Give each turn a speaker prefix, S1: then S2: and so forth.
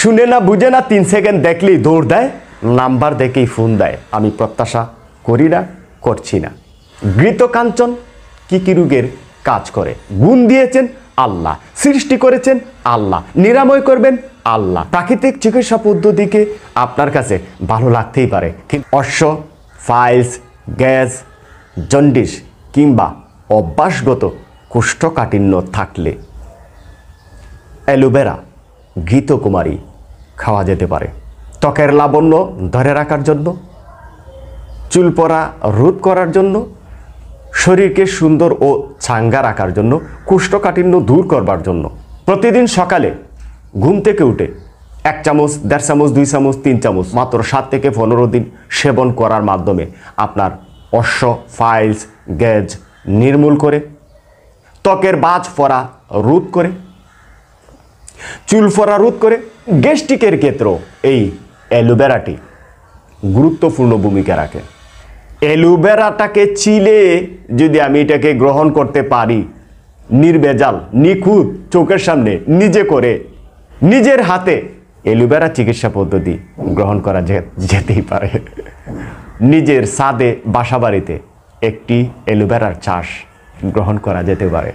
S1: শুনে না বুঝে না 3 সেকেন্ড দেখলেই দৌড় দেয়, নাম্বার দেখেই ফোন দেয়। আমি প্রত্যাশা করি না, করছি না। ঘৃত কাঞ্চন কি কি রোগের কাজ করে? গুণ দিয়েছেন আল্লাহ, সৃষ্টি করেছেন আল্লাহ, নিরাময় করবেন আল্লাহ। প্রাকৃতিক চিকিৎসা পদ্ধতিকে আপনার কাছে ভালো লাগতেই পারে, কিন্তু অশ্ব, ফাইলস, গ্যাস, জন্ডিস কিংবা অভ্যাসগত কোষ্ঠকাঠিন্য থাকলে অ্যালোভেরা, ঘৃতকুমারী খাওয়া যেতে পারে। ত্বকের লাবণ্য ধরে রাখার জন্য, চুল পড়া রোধ করার জন্য, শরীরকে সুন্দর ও চাঙ্গা রাখার জন্য, কোষ্ঠকাঠিন্য দূর করবার জন্য প্রতিদিন সকালে ঘুম থেকে উঠে 1 চামচ, 1.5 চামচ, 2 চামচ, 3 চামচ মাত্র 7 থেকে 15 দিন সেবন করার মাধ্যমে আপনার অশ্ব, ফাইলস, গ্যাস নির্মূল করে, ত্বকের বাজ পড়া রোধ করে, চুল পড়া রোধ করে, গ্যাস্ট্রিকের ক্ষেত্রেও এই অ্যালোভেরাটি গুরুত্বপূর্ণ ভূমিকা রাখে। অ্যালোভেরাটাকে চিলে যদি আমি এটাকে গ্রহণ করতে পারি, নির্ভেজাল, নিখুঁত, চোখের সামনে নিজে করে, নিজের হাতে অ্যালোভেরা চিকিৎসা পদ্ধতি গ্রহণ করা যেতেই পারে। নিজের ছাদে, বাসাবাড়িতে একটি অ্যালোভেরার চাষ গ্রহণ করা যেতে পারে।